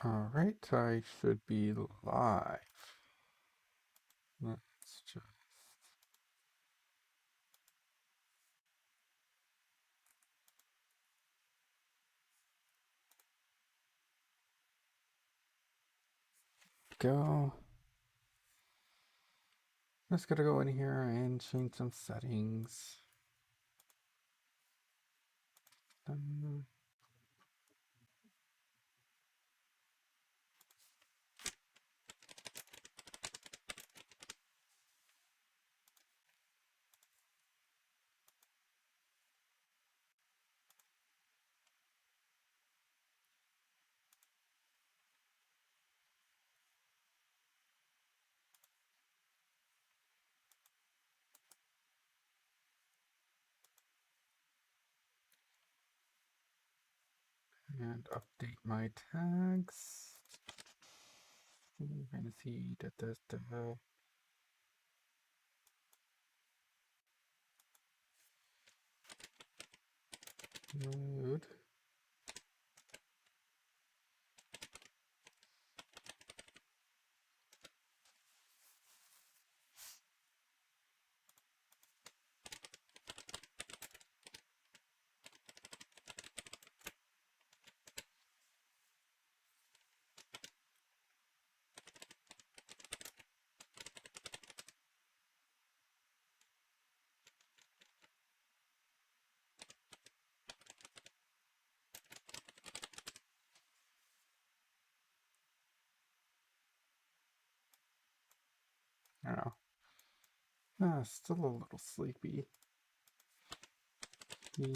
Alright, I should be live. Let's just go. Just gotta go in here and change some settings. Done. And update my tags. Fantasy, Load. I don't know. Still a little sleepy. Not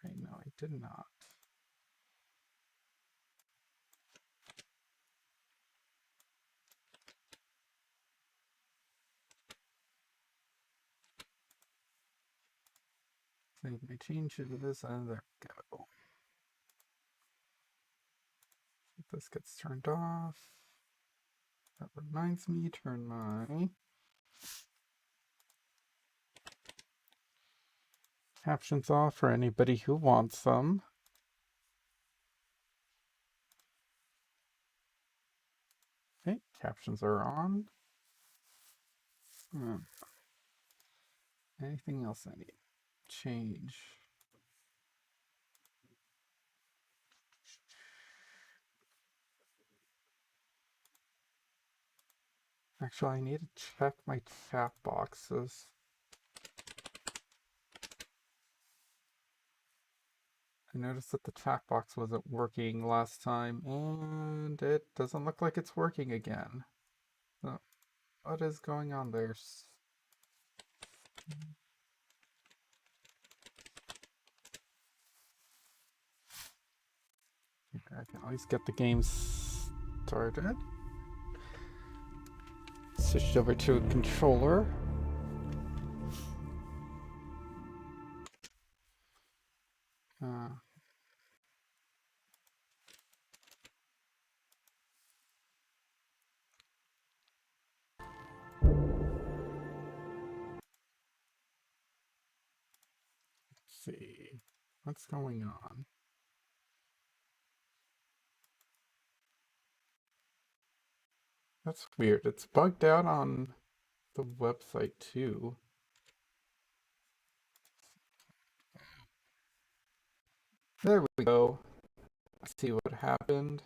right now. I did not. Make my changes to this, and there we go. If this gets turned off. That reminds me, turn my captions off for anybody who wants them. Okay, captions are on. Anything else I need? Change. Actually, I need to check my chat boxes. I noticed that the chat box wasn't working last time, and it doesn't look like it's working again. So, what is going on there? I can always get the game started. Switched over to a controller. Let's see. What's going on? That's weird. It's bugged out on the website too. There we go. Let's see what happened.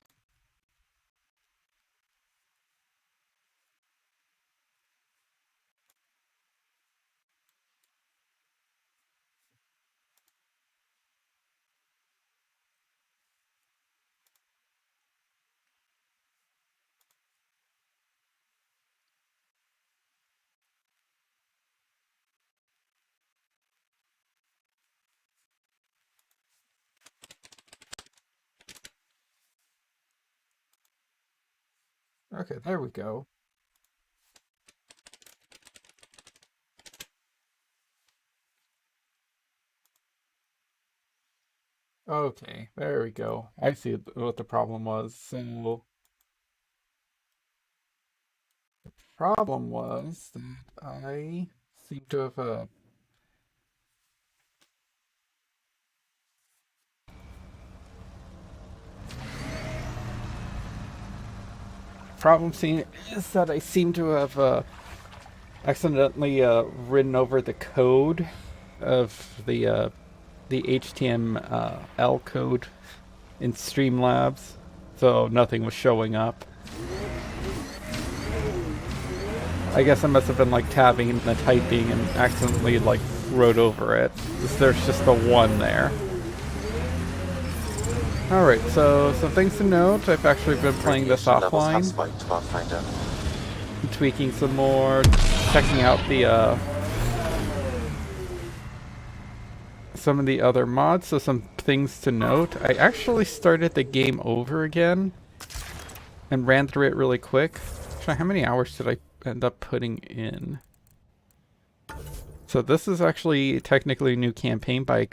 Okay, there we go. Okay, there we go. I see what the problem was. So, the problem was that I seem to have problem is that I seem to have accidentally written over the code of the HTML code in Streamlabs, so nothing was showing up. I guess I must have been like tabbing and typing and accidentally like wrote over it. There's just a 1 there. Alright, so some things to note. I've actually been playing this offline. Tweaking some more, checking out the some of the other mods, so some things to note. I actually started the game over again and ran through it really quick. Actually, how many hours did I end up putting in? So this is actually technically a new campaign, but I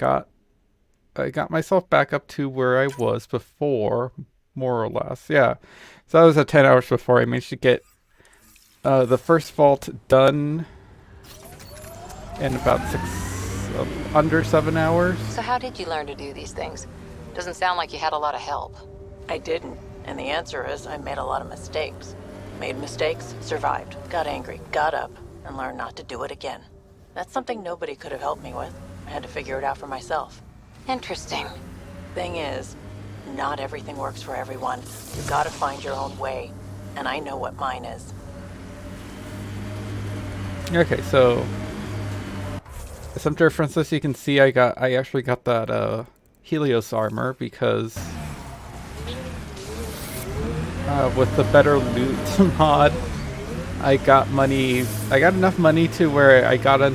got myself back up to where I was before, more or less. Yeah, so I was at 10 hours before. I managed to get the first vault done in about under 7 hours. So how did you learn to do these things? Doesn't sound like you had a lot of help. I didn't, and the answer is I made a lot of mistakes. Made mistakes, survived, got angry, got up, and learned not to do it again. That's something nobody could have helped me with. I had to figure it out for myself. Interesting. Thing is, not everything works for everyone. You gotta find your own way, and I know what mine is. Okay, so some differences you can see. I actually got that Helios armor because with the better loot mod, I got enough money to where I got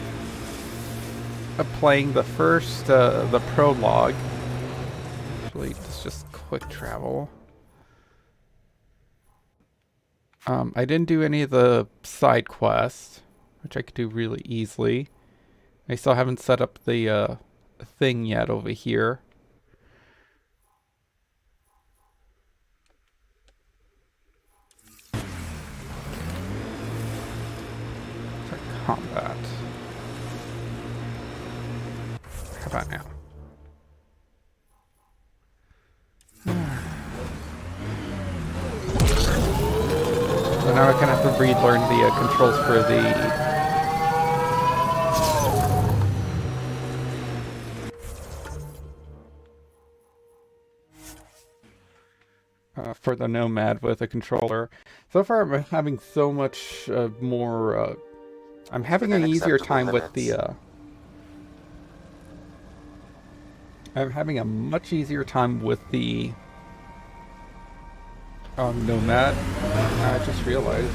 playing the first the prologue. Actually, it's just quick travel. I didn't do any of the side quests, which I could do really easily. I still haven't set up the thing yet over here. For combat. How about now? So now I kind of have to relearn the controls for the Nomad with a controller. So far I'm having so much more, I'm having an easier time with the, I'm having a much easier time with the Nomad. I just realized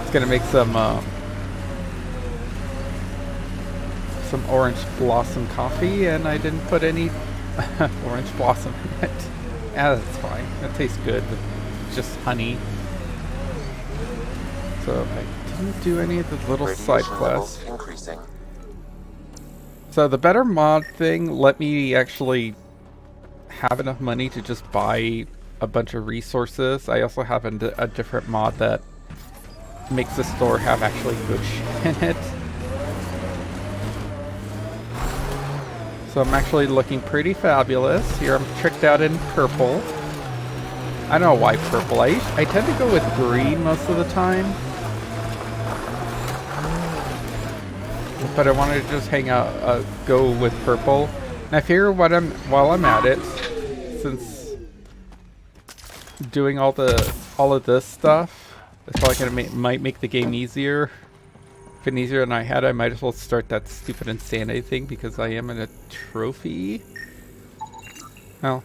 it's gonna make some orange blossom coffee, and I didn't put any orange blossom in it. Yeah, that's fine. It tastes good. It's just honey. So I didn't do any of the little side quests. Increasing. So the better mod thing let me actually have enough money to just buy a bunch of resources. I also have a different mod that makes the store have actually good shit in it. So I'm actually looking pretty fabulous. Here I'm tricked out in purple. I don't know why purple. I tend to go with green most of the time. But I wanted to just hang out, go with purple. And I figure while I'm at it, since doing all of this stuff, it's probably gonna might make the game easier. If it's easier than I had, I might as well start that stupid insanity thing because I am in a trophy. Well,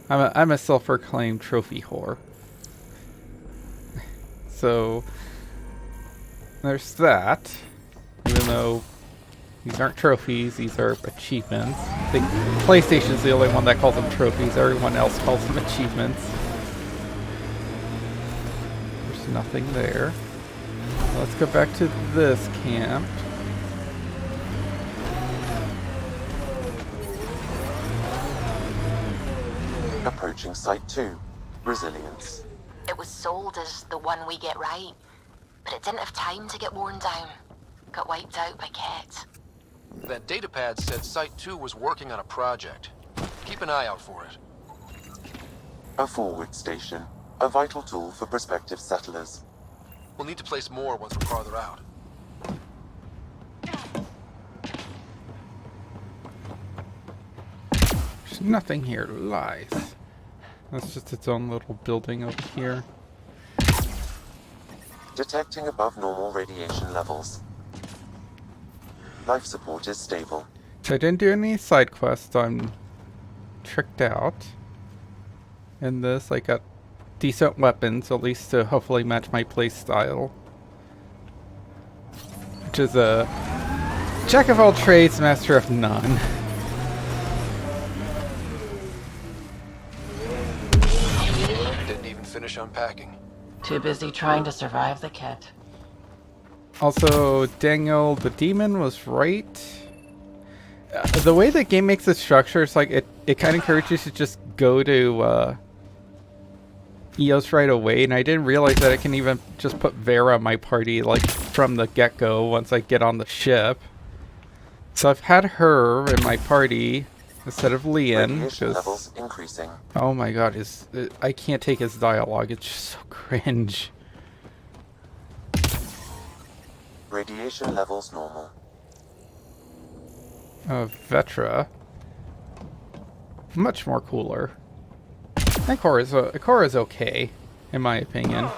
I'm a self-proclaimed trophy whore. So there's that. Even though these aren't trophies, these are achievements. I think PlayStation's the only one that calls them trophies. Everyone else calls them achievements. There's nothing there. Let's go back to this camp. Approaching Site 2. Resilience. It was sold as the one we get right, but it didn't have time to get worn down. Got wiped out by Ket. That datapad said Site 2 was working on a project. Keep an eye out for it. A forward station. a vital tool for prospective settlers. We'll need to place more once we're farther out. There's nothing here. Lies. That's just its own little building over here. Detecting above normal radiation levels. Life support is stable. So I didn't do any side quests. I'm tricked out. In this, I got decent weapons, at least to hopefully match my playstyle. Which is a jack of all trades, master of none. Didn't even finish unpacking. Too busy trying to survive the cat. Also, Daniel the Demon was right. The way the game makes it structure, it's like it kind of encourages you to just go to EOS right away, and I didn't realize that I can even just put Vera in my party like from the get-go once I get on the ship. So I've had her in my party instead of Leon. Radiation levels increasing. Oh my god, I can't take his dialogue. It's just so cringe. Radiation levels normal. Vetra. Much more cooler. And Cora's okay, in my opinion.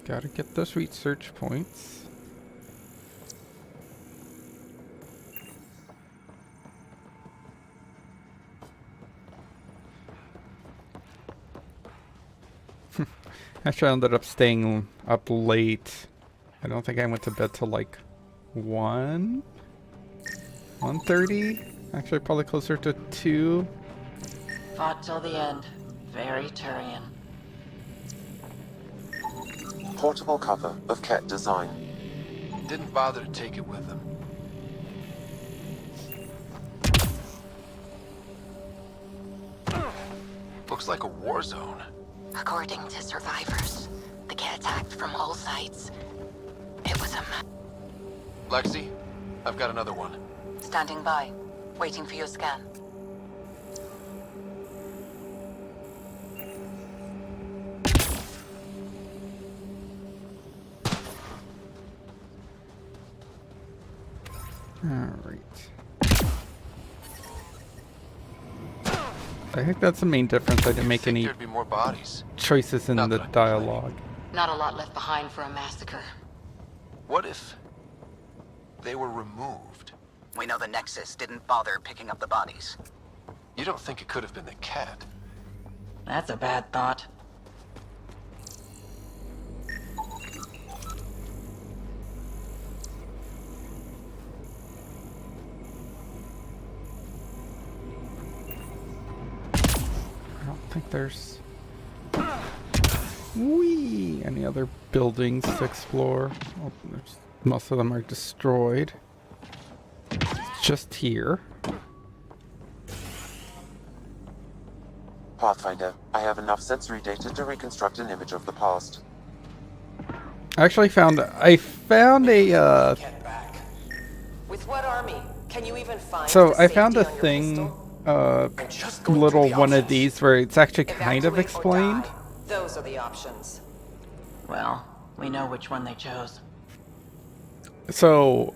Gotta get those research points. Actually, I ended up staying up late. I don't think I went to bed till like 1:30? Actually, probably closer to 2. Fought till the end. Very Turian. Portable cover of Ket design. Didn't bother to take it with them. Looks like a war zone. According to survivors, the cat attacked from all sides. It was a Lexi, I've got another one. Standing by, waiting for your scan. Alright. I think that's the main difference. I didn't make any There'd be more bodies. choices in Not the that I'm dialogue. Not a lot left behind for a massacre. What if they were removed? We know the Nexus didn't bother picking up the bodies. You don't think it could have been the cat? That's a bad thought. I don't think there's any other buildings to explore. Well, most of them are destroyed. Just here. Pathfinder, I have enough sensory data to reconstruct an image of the past. I actually found a Get back. With what army? Can you even find so the I found a safety on your thing, pistol? I'm just going little through the one of options. these where it's actually kind of Evacuate or explained. die. Those are the options. Well, we know which one they chose. So,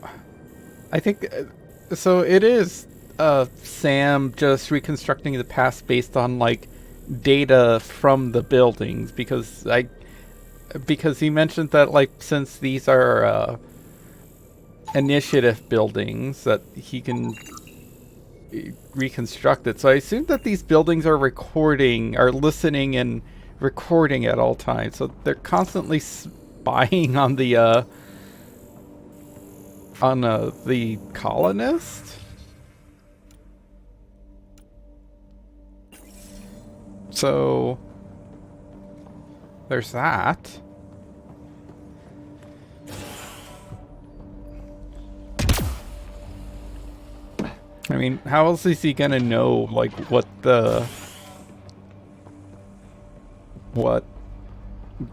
I think, so it is Sam just reconstructing the past based on like data from the buildings because he mentioned that like since these are initiative buildings that he can reconstruct it. So I assume that these buildings are listening and recording at all times. So they're constantly spying on the colonist. So there's that. I mean, how else is he gonna know, like, what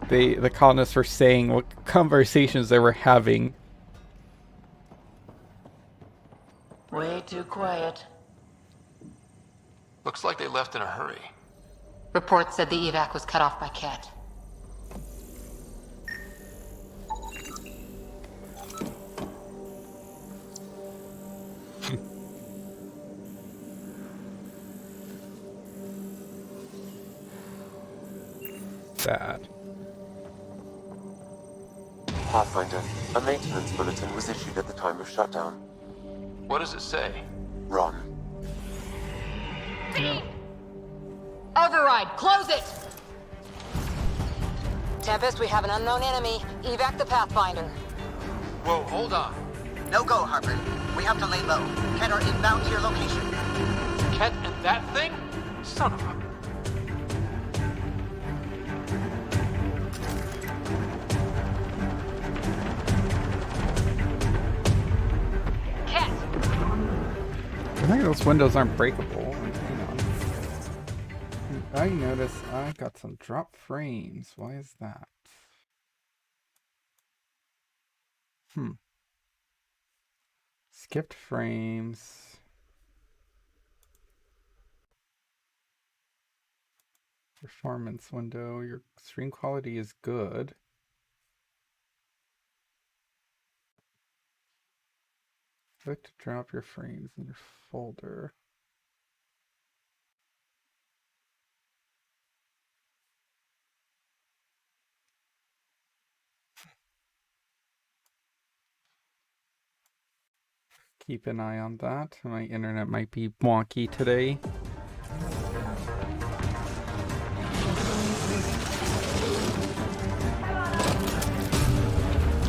the colonists were saying what conversations they were having. Way too quiet. Looks like they left in a hurry. Reports said the evac was cut off by Ket. Sad. Pathfinder, a maintenance bulletin was issued at the time of shutdown. What does it say? Run. Override, close it! Tempest, we have an unknown enemy. Evac the Pathfinder. Whoa, hold on. No go, Harper. We have to lay low. Ken are inbound to your location. Ket and that thing? Son of a... Ket! I think those windows aren't breakable. Hang on. I notice I got some drop frames. Why is that? Skipped frames. Performance window. Your stream quality is good. Click to drop your frames in your folder. Keep an eye on that. My internet might be wonky today.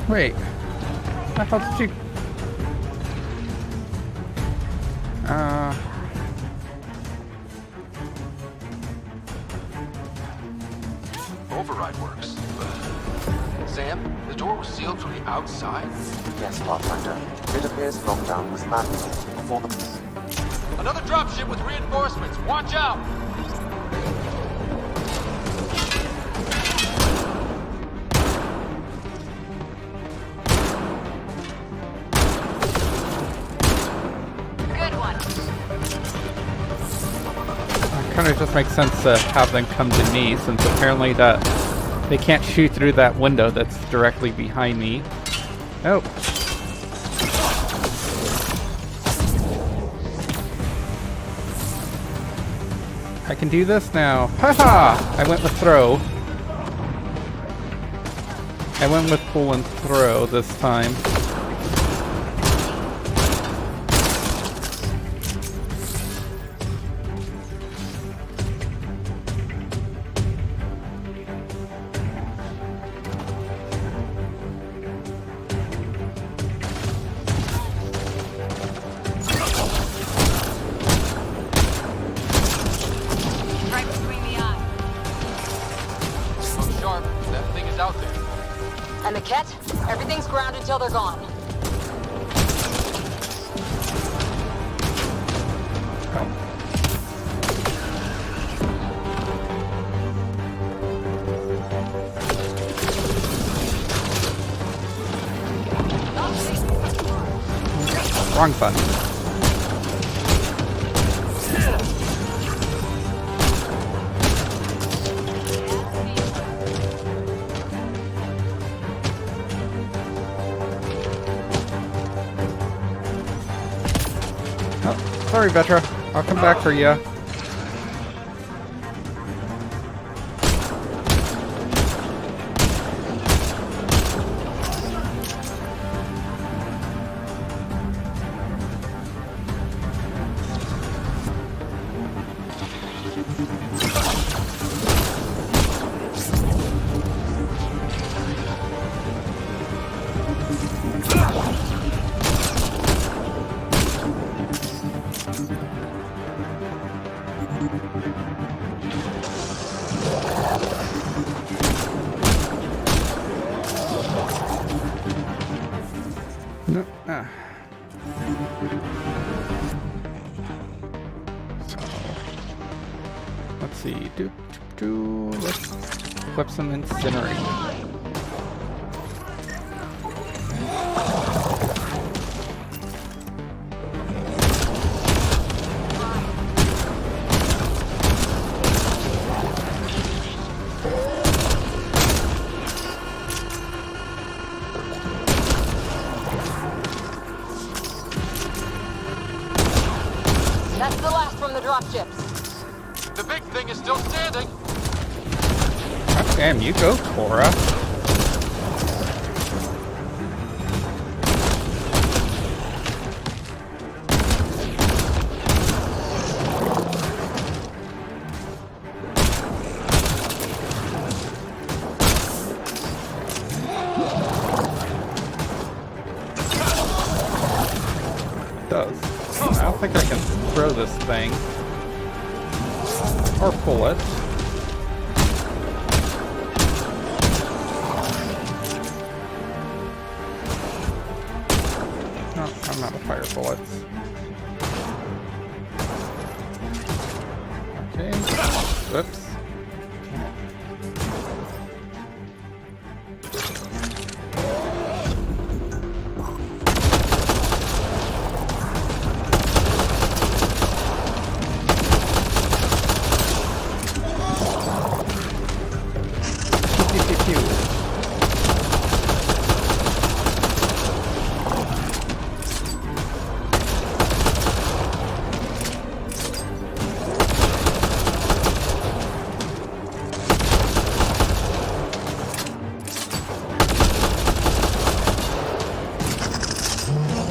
Wait. How the hell did you... Override works. Sam, the door was sealed from the outside? Yes, Pathfinder. It appears lockdown was mandatory before the... Another dropship with reinforcements. Watch out! Good one. It kind of just makes sense to have them come to me, since apparently that they can't shoot through that window that's directly behind me. Oh. I can do this now. Haha! I went with throw. I went with pull and throw this time. Right between the eyes. Look sharp. That thing is out there. And the Ket? Everything's grounded till they're gone. Wrong button. Oh, sorry, Vetra. I'll come back for you. No. Ah. So. Let's see. Let's equip some incinerate. That's the last from the dropships. The big thing is still standing. God damn, you go, Cora. It does. I don't think I can throw this thing. Or pull it. No, I'm out of fire bullets. Okay. Whoops. Pew, pew, pew.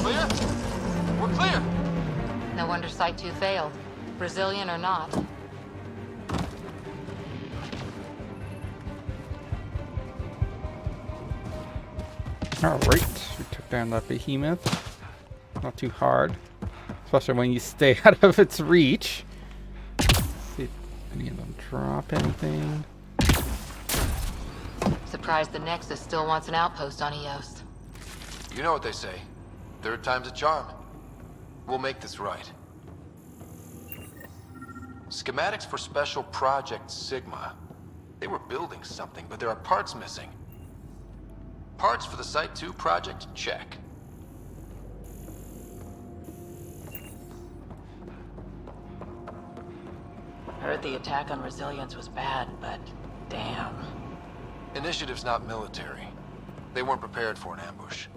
Clear? We're clear. No wonder Site 2 failed. Brazilian or not. Alright, we took down that behemoth. Not too hard. Especially when you stay out of its reach. Let's see if any of them drop anything. Surprised the Nexus still wants an outpost on Eos. You know what they say. Third time's a charm. We'll make this right. Schematics for Special Project Sigma. They were building something, but there are parts missing. Parts for the Site 2 project? Check. Heard the attack on Resilience was bad, but damn. Initiative's not military. They weren't prepared for an ambush.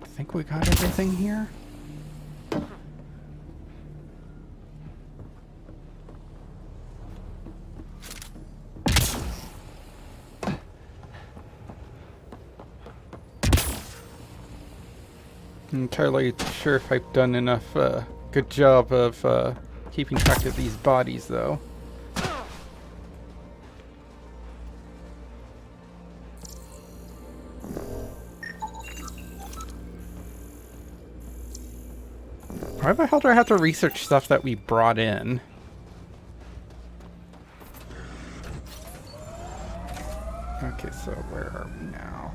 I think we got everything here. I'm entirely sure if I've done enough good job of keeping track of these bodies, though. Why the hell do I have to research stuff that we brought in? Okay, so where are we now?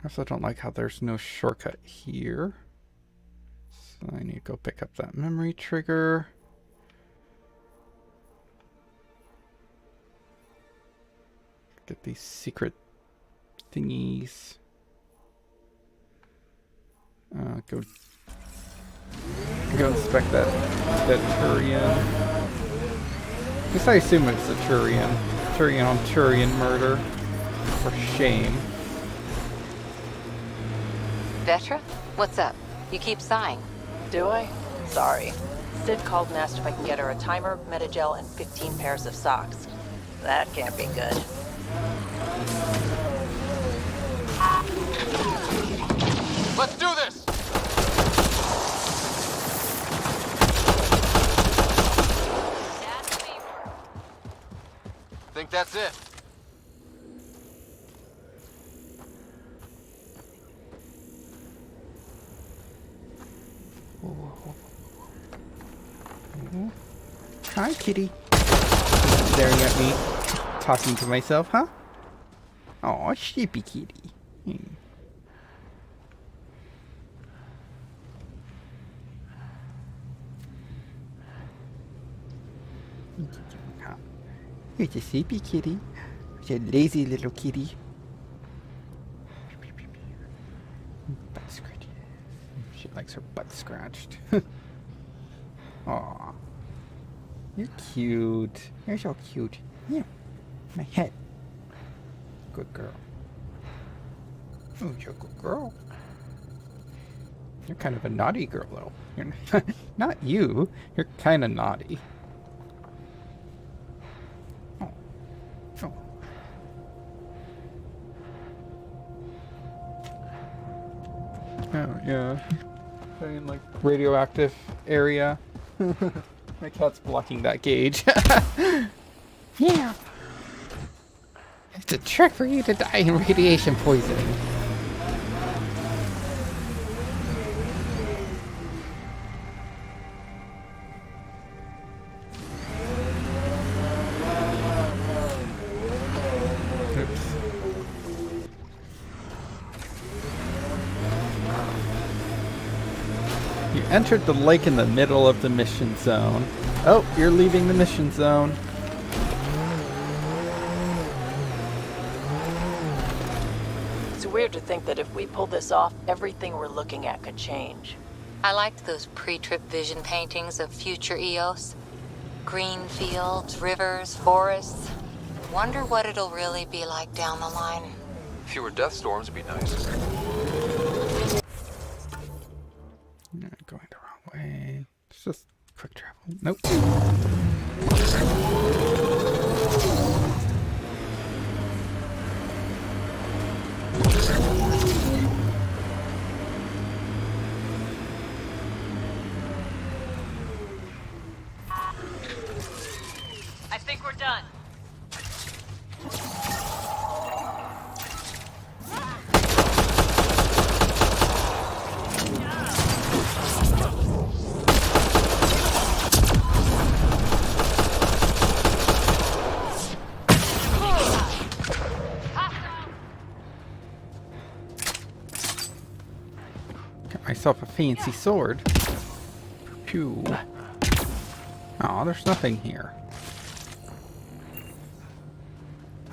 I also don't like how there's no shortcut here. So I need to go pick up that memory trigger. Get these secret thingies. Go inspect that Turian. At least I assume it's a Turian. Turian on Turian murder. For shame. Vetra? What's up? You keep sighing. Do I? Sorry. Sid called and asked if I can get her a timer, metagel, and 15 pairs of socks. That can't be good. Let's do this! Think that's it? Hi, kitty. Staring at me, talking to myself, huh? Oh, sleepy kitty. You're a sleepy kitty. You're a lazy little kitty. Butt scratch. She likes her butt scratched. Aw. You're cute. You're so cute. Yeah. My head. Good girl. Oh, you're a good girl. You're kind of a naughty girl, though. You're not you. You're kind of naughty. Oh. Oh. Oh, yeah. In, like, radioactive area. My cat's blocking that gauge. Yeah. It's a trick for you to die in radiation poisoning. Oops. You entered the lake in the middle of the mission zone. Oh, you're leaving the mission zone. It's weird to think that if we pull this off, everything we're looking at could change. I liked those pre-trip vision paintings of future Eos. Green fields, rivers, forests. Wonder what it'll really be like down the line. Fewer death storms would be nice. Going the wrong way. It's just quick travel. Nope. I think we're done. Got myself a fancy sword. Pew. Oh, there's nothing here.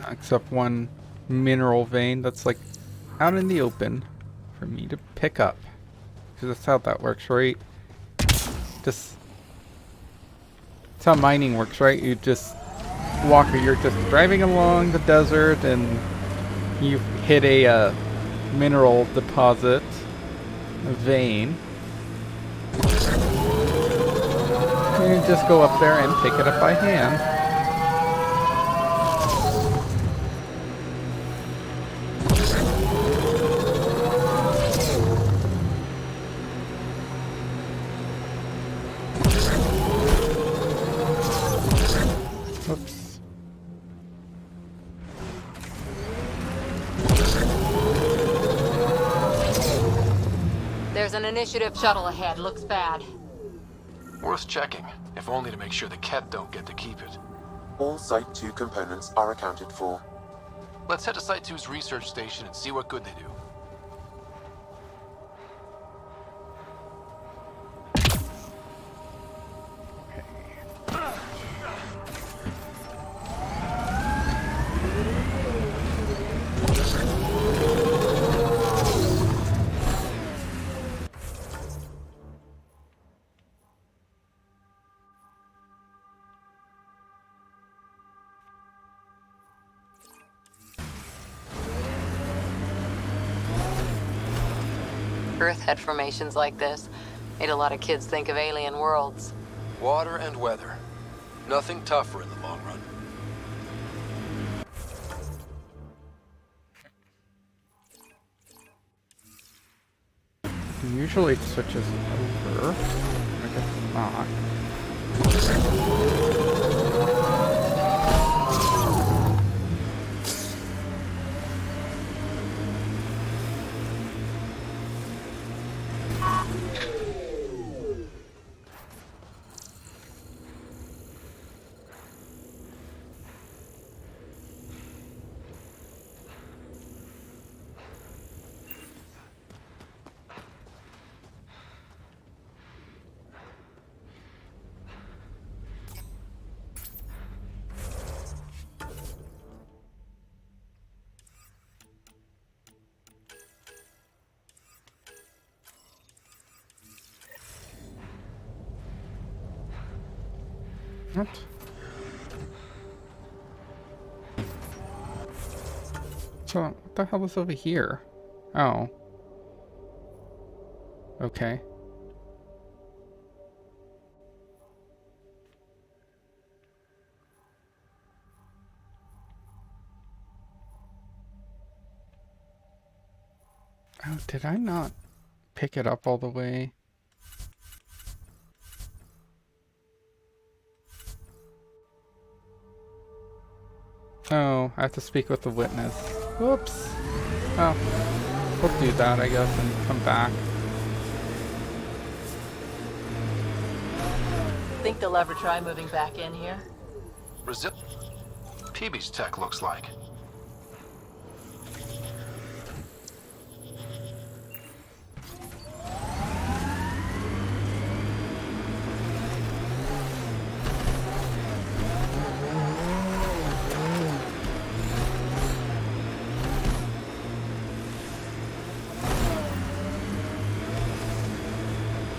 Except one mineral vein that's like out in the open for me to pick up. Because that's how that works, right? Just... That's how mining works, right? You just walk, you're just driving along the desert and you hit a mineral deposit, a vein. And you just go up there and pick it up by hand. Oops. There's an initiative shuttle ahead. Looks bad. Worth checking, if only to make sure the Ket don't get to keep it. All Site 2 components are accounted for. Let's head to Site 2's research station and see what good they do. Earth had formations like this. Made a lot of kids think of alien worlds. Water and weather. Nothing tougher in the long run. Usually it switches over. I guess not. What? So, what the hell is over here? Oh. Okay. Oh, did I not pick it up all the way? Oh, I have to speak with the witness. Whoops. Oh, we'll do that, I guess, and come back. Think they'll ever try moving back in here? Brazil. PB's tech looks like.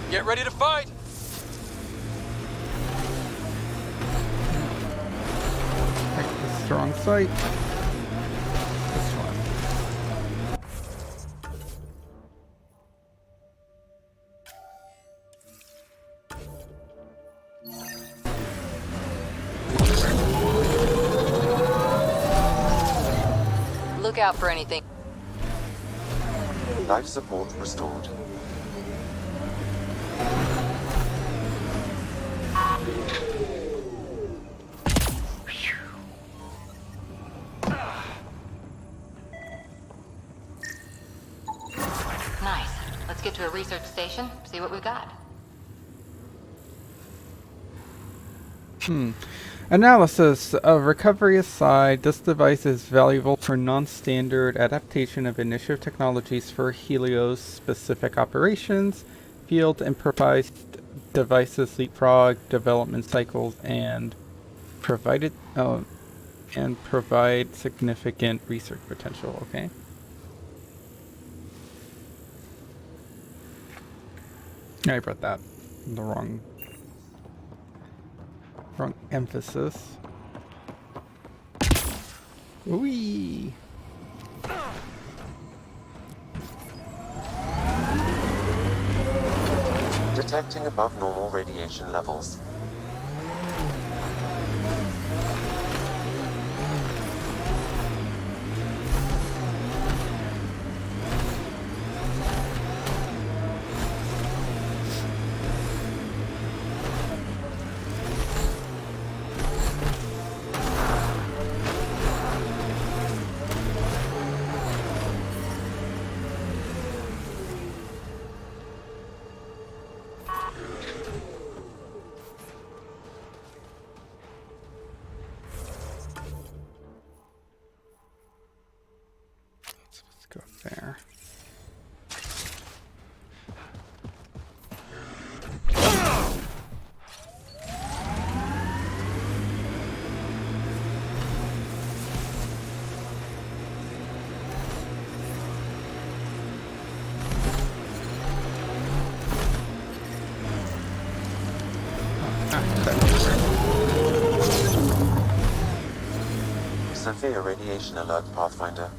Get ready to fight! Take the strong sight. This one. Look out for anything. Life support restored. Nice. Let's get to a research station, see what we've got. Analysis. Recovery aside, this device is valuable for non-standard adaptation of initiative technologies for Helios-specific operations, field improvised devices leapfrog development cycles, and provide significant research potential. Okay. I wrote that in the wrong emphasis. Whee! Detecting above normal radiation levels. Let's go there. Severe radiation alert, Pathfinder.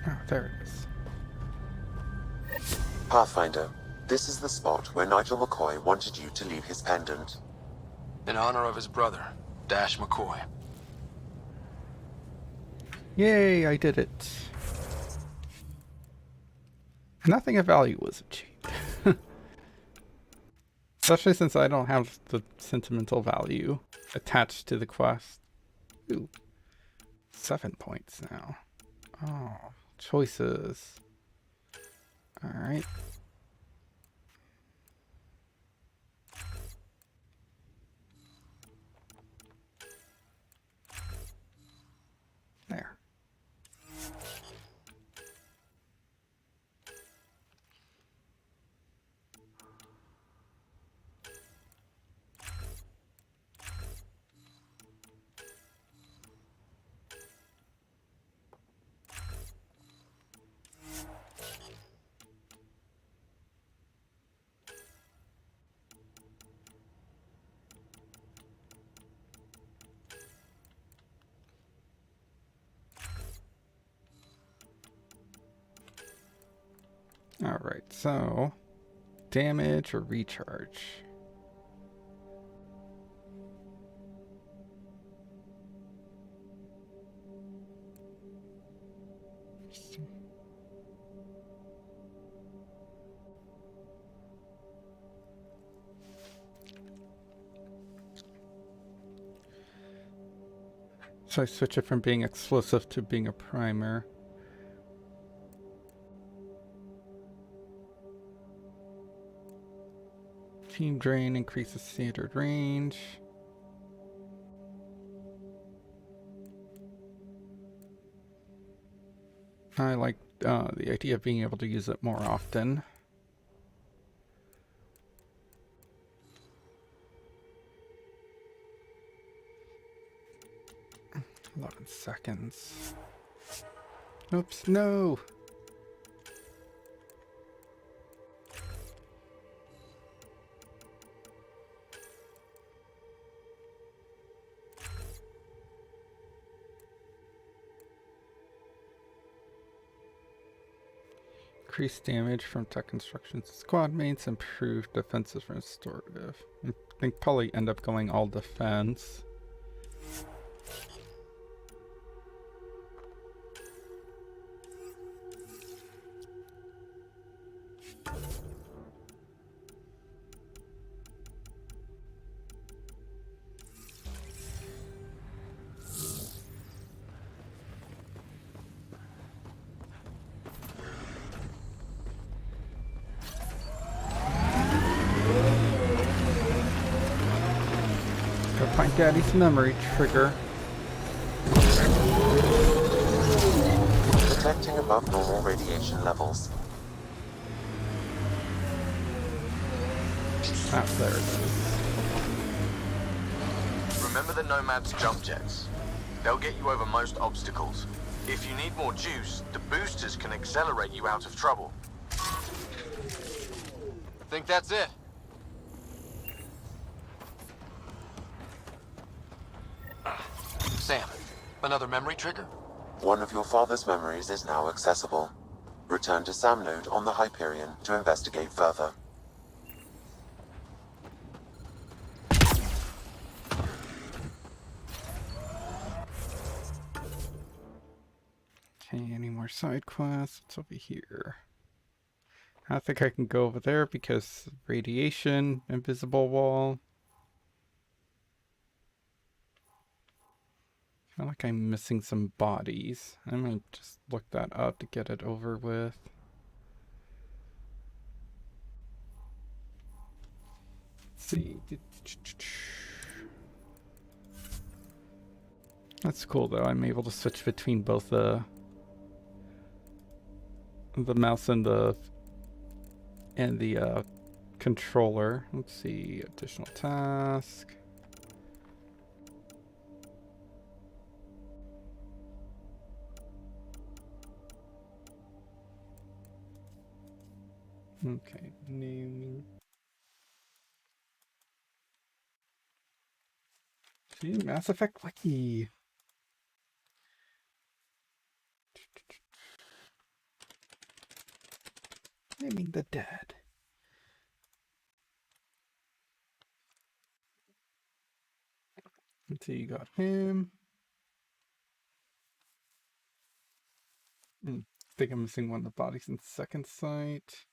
Oh, there it is. Pathfinder, this is the spot where Nigel McCoy wanted you to leave his pendant. In honor of his brother, Dash McCoy. Yay, I did it. Nothing of value was achieved. Especially since I don't have the sentimental value attached to the quest. Ooh. 7 points now. Oh, choices. Alright. Alright, so damage or recharge? So I switch it from being explosive to being a primer. Team drain increases standard range. I like the idea of being able to use it more often. 11 seconds. Oops, no! Increased damage from tech constructions to squad mates, improved defensive and restorative. I think probably end up going all defense. Go find Daddy's memory trigger. Detecting above normal radiation levels. Ah, there it is. Remember the Nomad's jump jets? They'll get you over most obstacles. If you need more juice, the boosters can accelerate you out of trouble. Think that's it? Sam, another memory trigger? One of your father's memories is now accessible. Return to Sam Node on the Hyperion to investigate further. Okay, any more side quests? What's over here? I don't think I can go over there because radiation, invisible wall. I feel like I'm missing some bodies. I might just look that up to get it over with. Let's see. That's cool though. I'm able to switch between both the mouse and the controller. Let's see, additional task. Okay, naming. See, Mass Effect Wiki. Naming the dead. Let's see, you got him. I think I'm missing one of the bodies in second sight.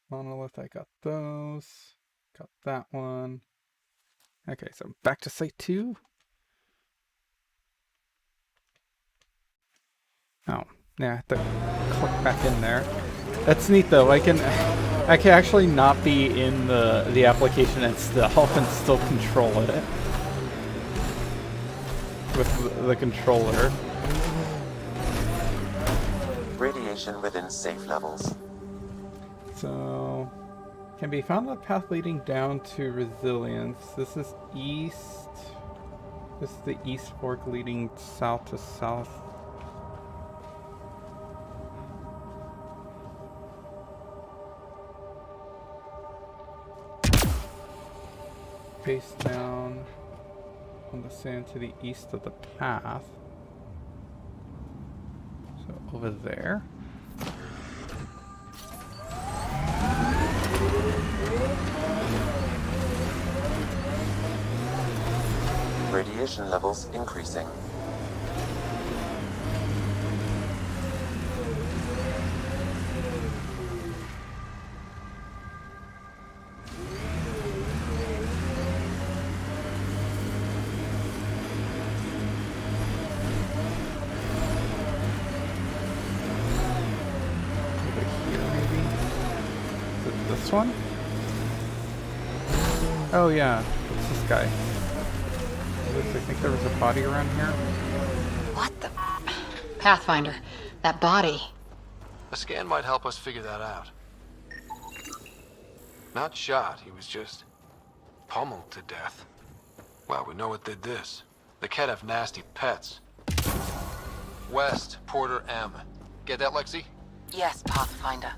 Monolith, I got those. Got that one. Okay, so back to site 2. Oh, yeah, I have to click back in there. That's neat though. I can actually not be in the application itself and still control it with the controller. Radiation within safe levels. So, can be found on the path leading down to resilience. This is east. This is the east fork leading south to south. Face down on the sand to the east of the path. So over there. radiation levels increasing. Over here, maybe? Is it this one? Oh yeah, it's this guy. I think there was a body around here. What the? Pathfinder, that body. A scan might help us figure that out. Not shot, he was just pummeled to death. Well, we know what did this. The Ket have nasty pets. West, Porter M. Get that, Lexi? Yes, Pathfinder.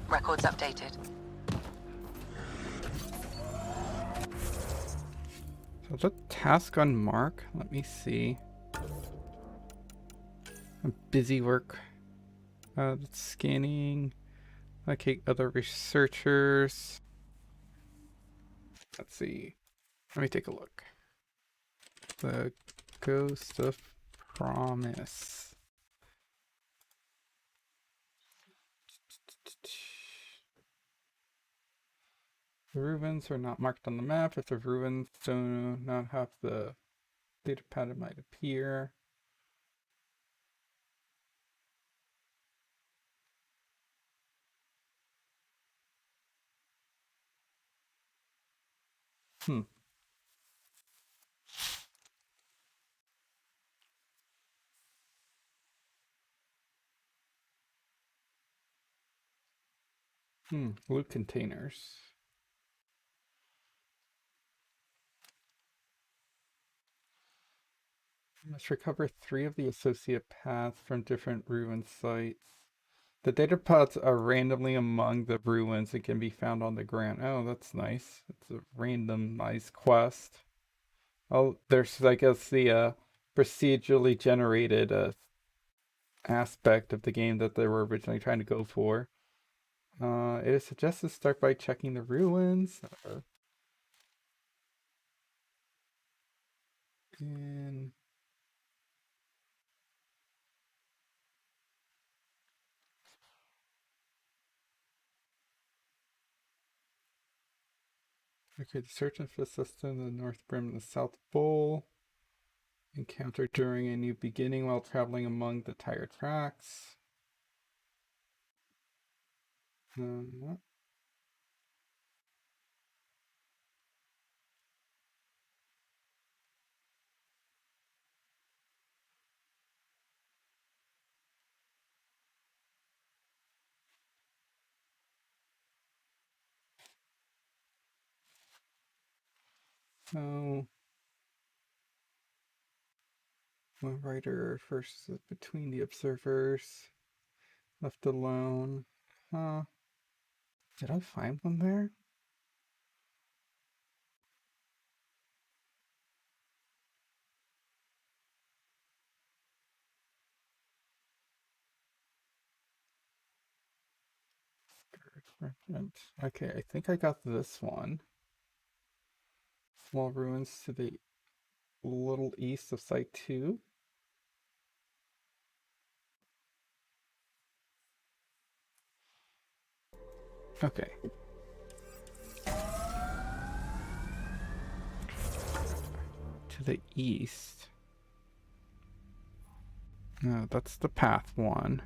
Records updated. So the task on Mark, let me see. Busy work. That's scanning. Okay, other researchers. Let's see. Let me take a look. The Ghost of Promise. The ruins are not marked on the map. If the ruins do not have the data pad, it might appear. Loot containers. You must recover 3 of the associate paths from different ruin sites. The data pods are randomly among the ruins and can be found on the ground. Oh, that's nice. It's a randomized quest. Oh, there's, I guess, the procedurally generated aspect of the game that they were originally trying to go for. It is suggested to start by checking the ruins. And okay, the search and for system, the North Brim and the South Pole. Encountered during a new beginning while traveling among the tire tracks. So, one writer first between the observers, left alone. Huh? Did I find one there? Okay, I think I got this one. Small ruins to the little east of Site 2. Okay. To the east. No, that's the path one.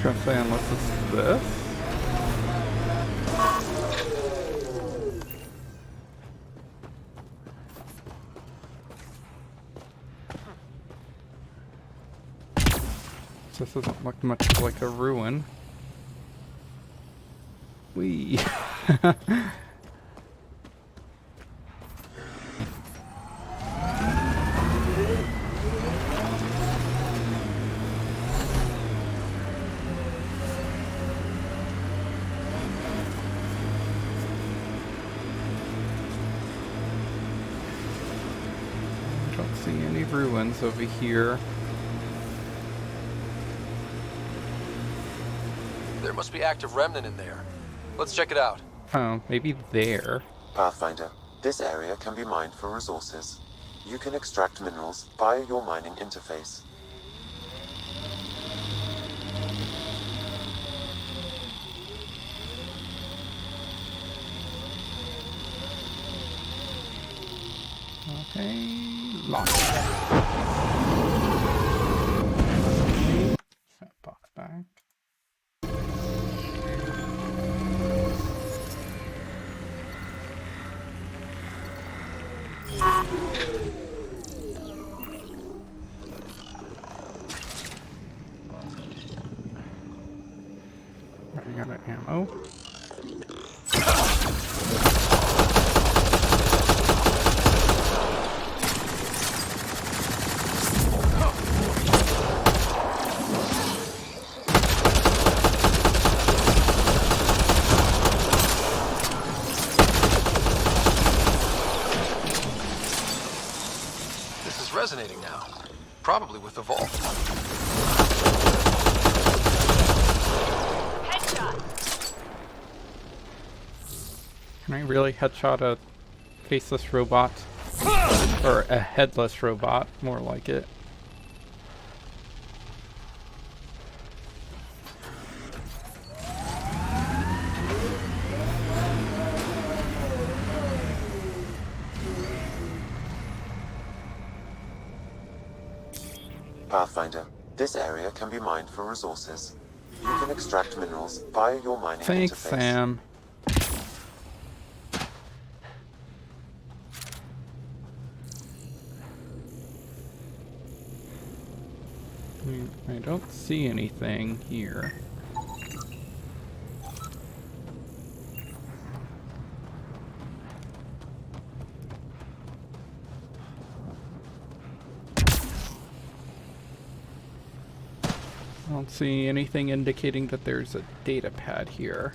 Trying to say unless it's this. This doesn't look much like a ruin. Whee! ruins over here. There must be active remnant in there. Let's check it out. Oh, maybe there. Pathfinder, this area can be mined for resources. You can extract minerals via your mining interface. Okay, locked. That box back. Running out of ammo. This is resonating now. Probably with the vault. Can I really headshot a faceless robot? Or a headless robot, more like it. Pathfinder, this area can be mined for resources. You can extract minerals via your mining Thanks, interface. Sam. I don't see anything here. I don't see anything indicating that there's a data pad here.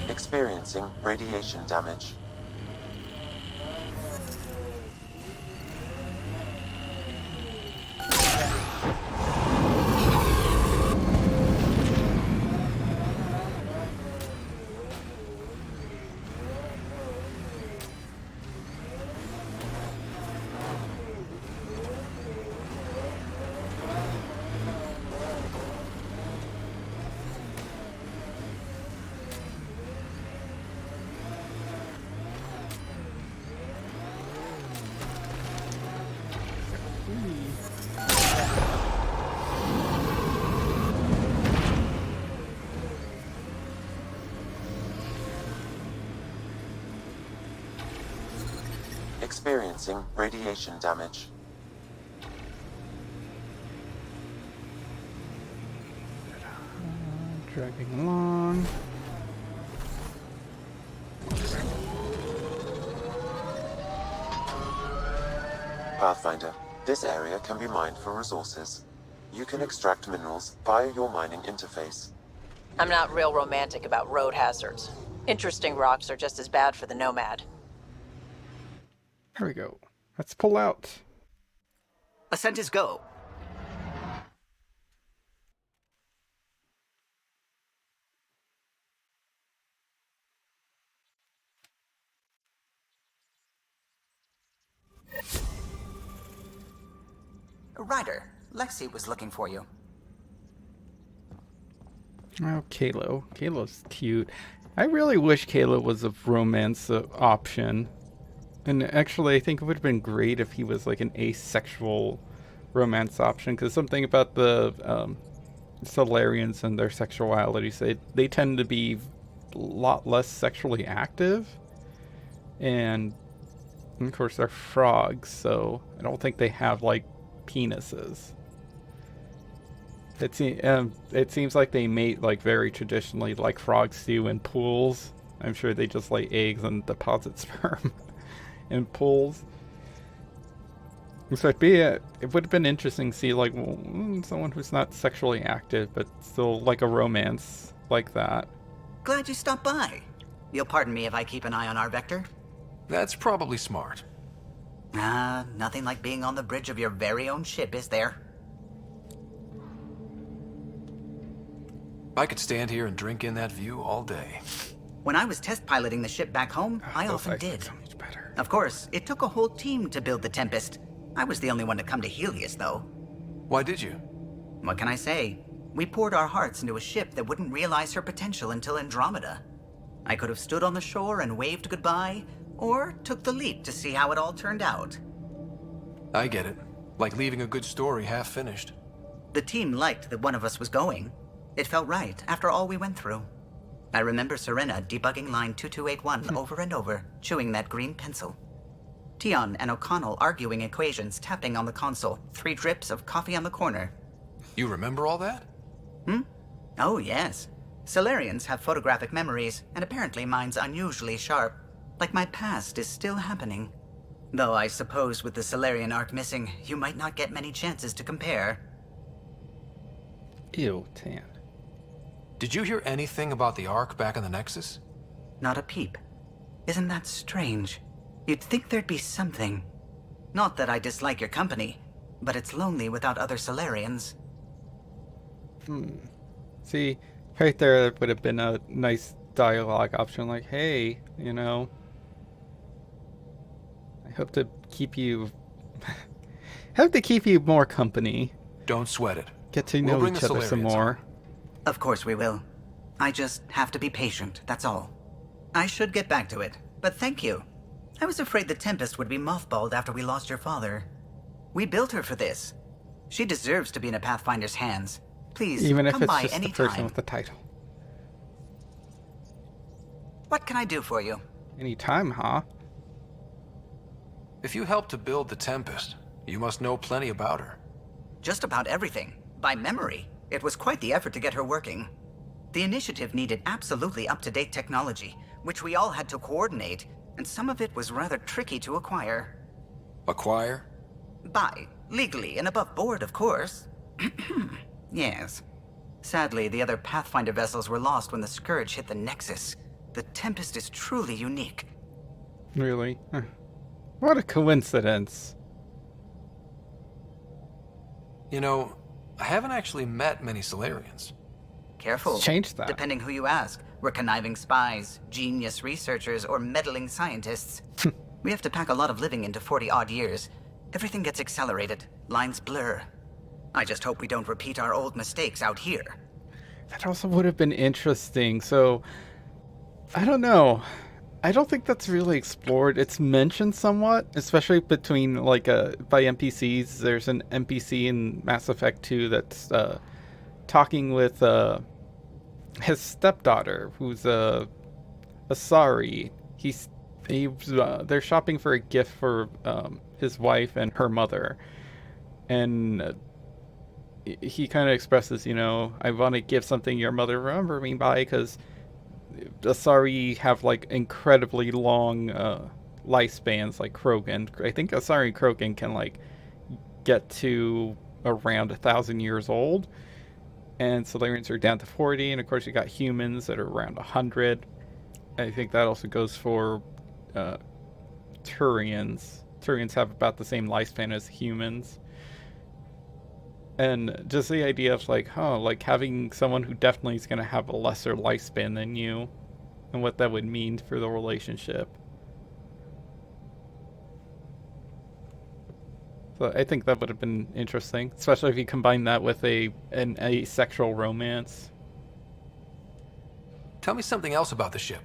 Experiencing radiation damage. Experiencing radiation damage. Dragging along. Pathfinder, this area can be mined for resources. You can extract minerals via your mining interface. I'm not real romantic about road hazards. Interesting rocks are just as bad for the nomad. There we go. Let's pull out. Ascent is go. Ryder, Lexi was looking for you. Oh, Kalo. Kalo's cute. I really wish Kalo was a romance option. And actually, I think it would have been great if he was like an asexual romance option, because something about the Solarians and their sexualities, they tend to be a lot less sexually active. And of course, they're frogs, so I don't think they have like penises. It seems like they mate like very traditionally, like frogs do in pools. I'm sure they just lay eggs and deposit sperm in pools. So it would have been interesting to see like someone who's not sexually active, but still like a romance like that. Glad you stopped by. You'll pardon me if I keep an eye on our vector? That's probably smart. Nothing like being on the bridge of your very own ship, is there? I could stand here and drink in that view all day. When I was test piloting the ship back home, I Those often eyes look did. so much better. Of course, it took a whole team to build the Tempest. I was the only one to come to Helios, though. Why did you? What can I say? We poured our hearts into a ship that wouldn't realize her potential until Andromeda. I could have stood on the shore and waved goodbye, or took the leap to see how it all turned out. I get it. Like leaving a good story half finished. The team liked that one of us was going. It felt right after all we went through. I remember Serena debugging line 2281 over and over, chewing that green pencil. Tion and O'Connell arguing equations, tapping on the console, 3 drips of coffee on the corner. You remember all that? Oh, yes. Solarians have photographic memories, and apparently mine's unusually sharp. Like my past is still happening. Though I suppose with the Solarian arc missing, you might not get many chances to compare. Ew, Tan. Did you hear anything about the Ark back in the Nexus? Not a peep. Isn't that strange? You'd think there'd be something. Not that I dislike your company, but it's lonely without other Solarians. See, right there would have been a nice dialogue option like, hey, you know, I hope to keep you more company. Don't sweat it. Get to We'll know bring each the other some Solarians more. Of course we will. I just have to be patient, that's all. I should get back to it, but thank you. I was afraid the Tempest would be mothballed after we lost your father. We built her for this. She deserves to be in a Pathfinder's hands. Please, Even if come it's by just the anytime. person with the title. What can I do for you? Anytime, huh? If you helped to build the Tempest, you must know plenty about her. Just about everything. By memory. It was quite the effort to get her working. The initiative needed absolutely up-to-date technology, which we all had to coordinate, and some of it was rather tricky to acquire. Acquire? Buy. Legally and above board, of course. Yes. Sadly, the other Pathfinder vessels were lost when the Scourge hit the Nexus. The Tempest is truly unique. Really? Huh. What a coincidence. You know, I haven't actually met many Solarians. Careful. Change that. Depending who you ask. We're conniving spies, genius researchers, or meddling scientists. We have to pack a lot of living into 40-odd years. Everything gets accelerated. Lines blur. I just hope we don't repeat our old mistakes out here. That also would have been interesting. So, I don't know. I don't think that's really explored. It's mentioned somewhat, especially between like by NPCs. There's an NPC in Mass Effect 2 that's talking with his stepdaughter, who's a Asari. They're shopping for a gift for his wife and her mother, and he kind of expresses, you know, I want to give something your mother remember me by, because Asari have like incredibly long lifespans, like Krogan. I think Asari and Krogan can like get to around 1,000 years old, and Solarians are down to 40, and of course you got humans that are around 100. I think that also goes for Turians. Turians have about the same lifespan as humans. And just the idea of like, like having someone who definitely is going to have a lesser lifespan than you, and what that would mean for the relationship. So I think that would have been interesting, especially if you combine that with an asexual romance. Tell me something else about the ship.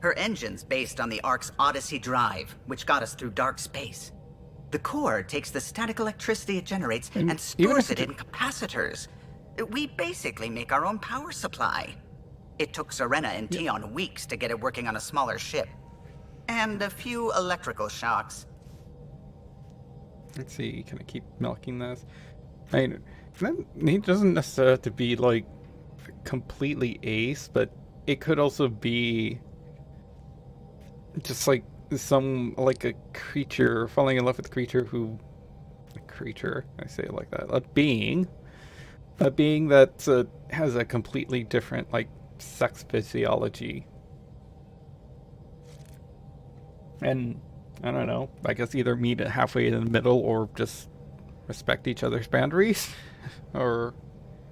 Her engine's based on the Ark's Odyssey drive, which got us through dark space. The core takes the static electricity it generates and stores it in capacitors. We basically make our own power supply. It took Serena and Tion weeks to get it working on a smaller ship. And a few electrical shocks. Let's see, can I keep milking this? I mean, he doesn't necessarily have to be like completely ace, but it could also be just like a creature, falling in love with a creature who A creature, I say it like that. A being that has a completely different, like, sex physiology. And, I don't know, I guess either meet halfway in the middle or just respect each other's boundaries. Or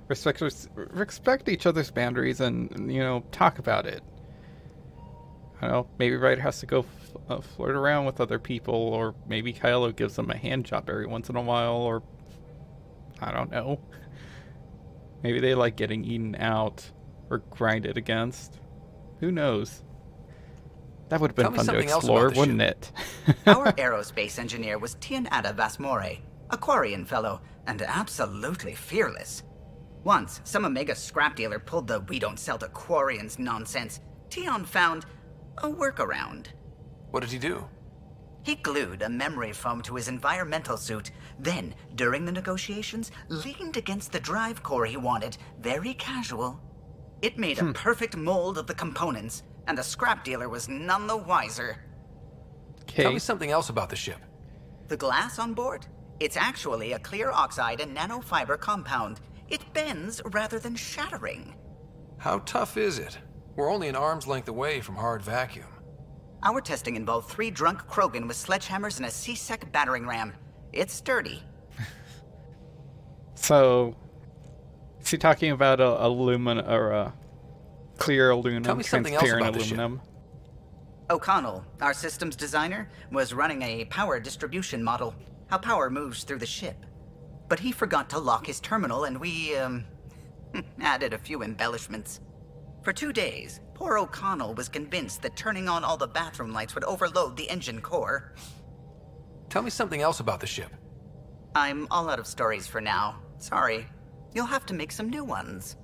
respect each other's boundaries and, you know, talk about it. I don't know, maybe Ryder has to go flirt around with other people, or maybe Kylo gives them a hand job every once in a while, or I don't know. Maybe they like getting eaten out or grinded against. Who knows? That would have been fun to explore, wouldn't it? Our aerospace engineer was Tianada Vasmore, a Quarian fellow, and absolutely fearless. Once, some Omega scrap dealer pulled the "we don't sell to Quarians" nonsense. Tion found a workaround. What did he do? He glued a memory foam to his environmental suit, then, during the negotiations, leaned against the drive core he wanted, very casual. It made a perfect mold of the components, and the scrap dealer was none the wiser. Tell me something else about the ship. The glass on board? It's actually a clear oxide and nanofiber compound. It bends rather than shattering. How tough is it? We're only an arm's length away from hard vacuum. Our testing involved 3 drunk Krogan with sledgehammers and a C-Sec battering ram. It's sturdy. So, is he talking about aluminum or a clear aluminum, Tell me something else transparent about aluminum? O'Connell, our systems designer, was running a power distribution model, how power moves through the ship. But he forgot to lock his terminal, and we, added a few embellishments. For 2 days, poor O'Connell was convinced that turning on all the bathroom lights would overload the engine core. Tell me something else about the ship. I'm all out of stories for now. Sorry. You'll have to make some new ones.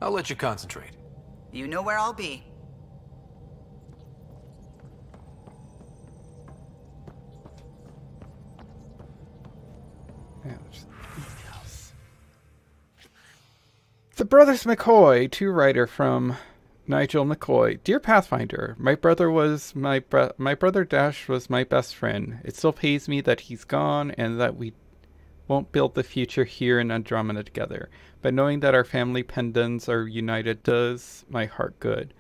I'll let you concentrate. You know where I'll be. Yeah, there's nothing else. The Brothers McCoy, to writer from Nigel McCoy. Dear Pathfinder, my brother Dash was my best friend. It still pains me that he's gone and that we won't build the future here in Andromeda together. But knowing that our family pendants are united does my heart good.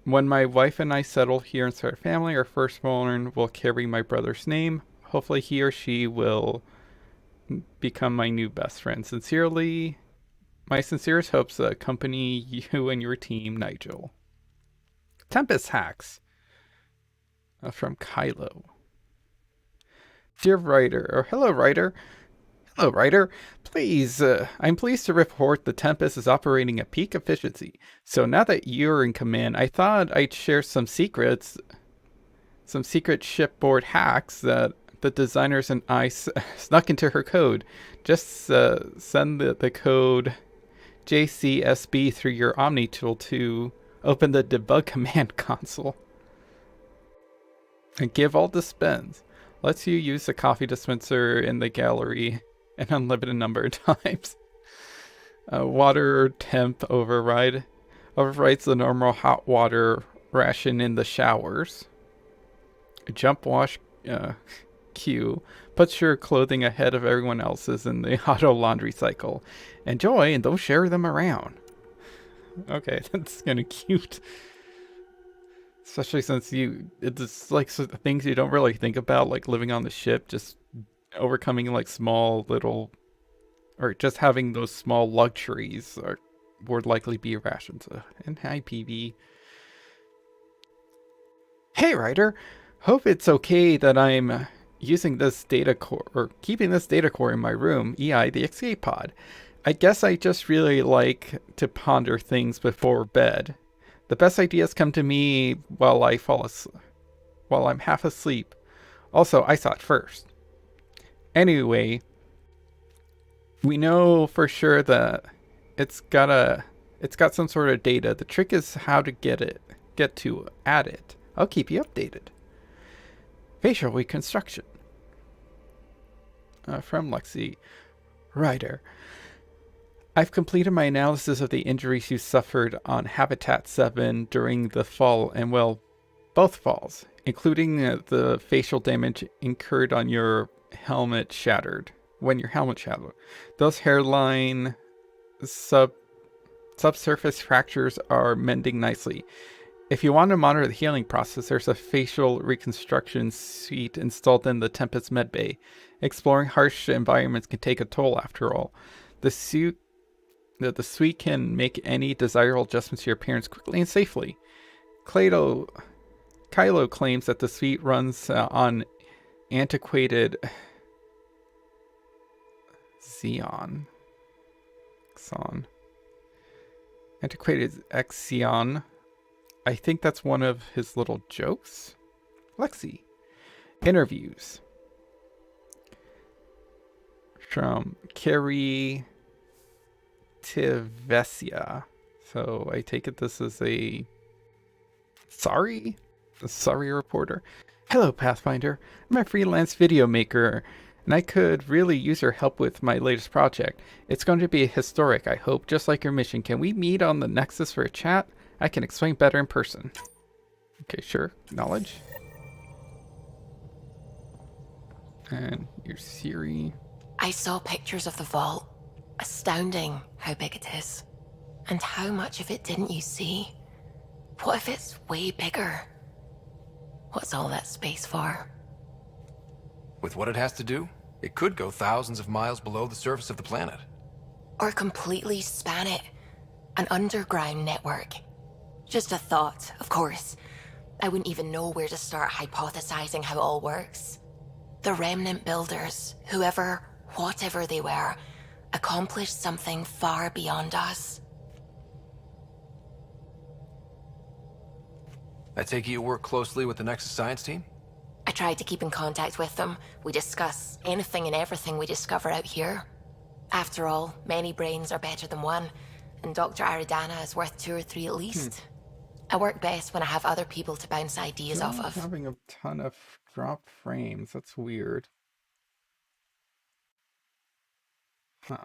When my wife and I settle here and start a family, our firstborn will carry my brother's name. Hopefully he or she will become my new best friend. Sincerely, my sincerest hopes that accompany you and your team, Nigel. Tempest hacks from Kylo. Dear writer, or hello writer. Hello writer. Please, I'm pleased to report the Tempest is operating at peak efficiency. So now that you're in command, I thought I'd share some secret shipboard hacks that the designers and I snuck into her code. Just send the code JCSB through your Omni tool to open the debug command console. And give all dispense. Lets you use the coffee dispenser in the gallery an unlimited number of times. Water temp overrides the normal hot water ration in the showers. Jump wash queue puts your clothing ahead of everyone else's in the auto laundry cycle. Enjoy and don't share them around. Okay, that's kind of cute. Especially since it's like things you don't really think about, like living on the ship, just overcoming like small little, or just having those small luxuries would likely be rations. And hi, PB. Hey, writer. Hope it's okay that I'm using this data core, or keeping this data core in my room, EI the escape pod. I guess I just really like to ponder things before bed. The best ideas come to me while I'm half asleep. Also, I saw it first. Anyway, we know for sure that it's got some sort of data. The trick is how to get to add it. I'll keep you updated. Facial reconstruction. From Lexi. Writer. I've completed my analysis of the injuries you suffered on Habitat 7 during the fall, and well, both falls, including the facial damage incurred on your helmet shattered. When your helmet shattered. Those hairline subsurface fractures are mending nicely. If you want to monitor the healing process, there's a facial reconstruction suite installed in the Tempest medbay. Exploring harsh environments can take a toll after all. The suite can make any desirable adjustments to your appearance quickly and safely. Kylo claims that the suite runs on antiquated antiquated Xeon. I think that's one of his little jokes. Lexi. Interviews. From Carrie Tivesia. So I take it this is a sorry reporter. Hello, Pathfinder. I'm a freelance video maker, and I could really use your help with my latest project. It's going to be historic, I hope, just like your mission. Can we meet on the Nexus for a chat? I can explain better in person. Okay, sure. Knowledge. And your Siri. I saw pictures of the vault. Astounding how big it is. And how much of it didn't you see? What if it's way bigger? What's all that space for? With what it has to do, it could go thousands of miles below the surface of the planet. Or completely span it. An underground network. Just a thought, of course. I wouldn't even know where to start hypothesizing how it all works. The remnant builders, whoever, whatever they were, accomplished something far beyond us. I take it you work closely with the Nexus science team? I tried to keep in contact with them. We discuss anything and everything we discover out here. After all, many brains are better than one, and Dr. Aridana is worth 2 or 3 at least. I work best when I have other people to bounce ideas off of. Having a ton of drop frames. That's weird. Huh.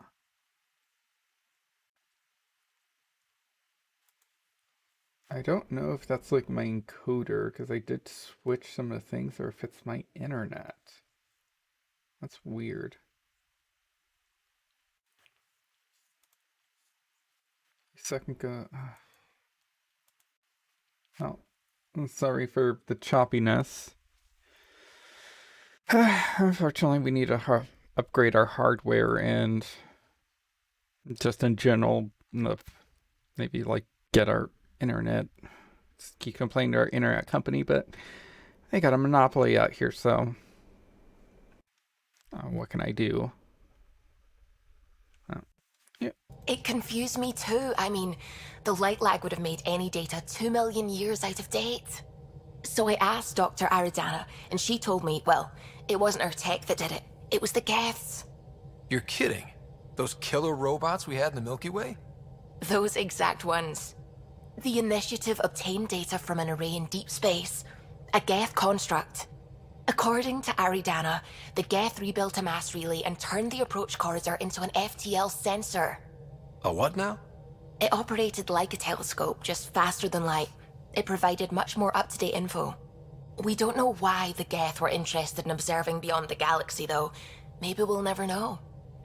I don't know if that's like my encoder, because I did switch some of the things, or if it's my internet. That's weird. Second go. Oh, I'm sorry for the choppiness. Unfortunately, we need to upgrade our hardware and just in general, maybe like get our internet. Just keep complaining to our internet company, but they got a monopoly out here, so what can I do? Yeah. It confused me too. I mean, the light lag would have made any data 2 million years out of date. So I asked Dr. Aridana, and she told me, well, it wasn't her tech that did it. It was the Geths. You're kidding. Those killer robots we had in the Milky Way? Those exact ones. The initiative obtained data from an array in deep space, a Geth construct. According to Aridana, the Geth rebuilt a mass relay and turned the approach corridor into an FTL sensor. A what now? It operated like a telescope, just faster than light. It provided much more up-to-date info. We don't know why the Geth were interested in observing beyond the galaxy, though. Maybe we'll never know.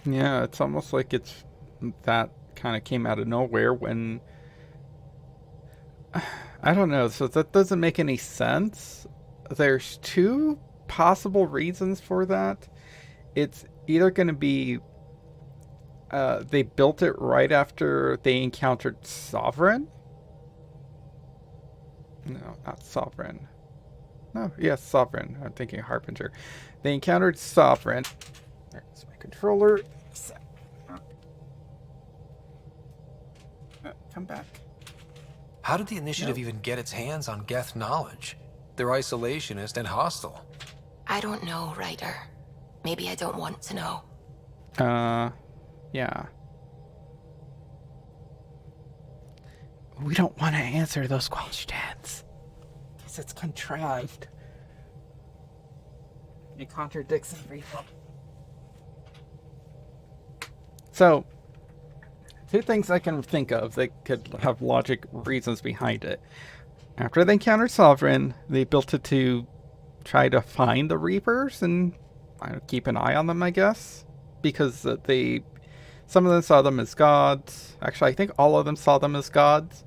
Yeah, it's almost like that kind of came out of nowhere when... I don't know, so that doesn't make any sense. There's 2 possible reasons for that. It's either going to be they built it right after they encountered Sovereign. No, not Sovereign. No, yes, Sovereign. I'm thinking Harbinger. They encountered Sovereign. There's my controller. Come back. How did the initiative even get its hands on Geth knowledge? They're isolationist and hostile. I don't know, Ryder. Maybe I don't want to know. Yeah. We don't want to answer those questions. Because it's contrived. It contradicts everything. So, 2 things I can think of that could have logic reasons behind it. After they encountered Sovereign, they built it to try to find the Reapers and keep an eye on them, I guess, because some of them saw them as gods. Actually, I think all of them saw them as gods,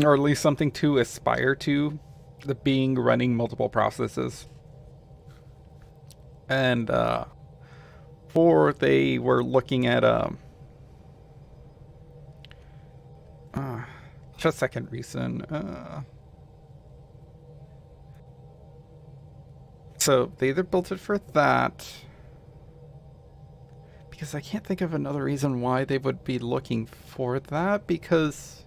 or at least something to aspire to, the being running multiple processes. And or they were looking at just a second reason. So they either built it for that, because I can't think of another reason why they would be looking for that, because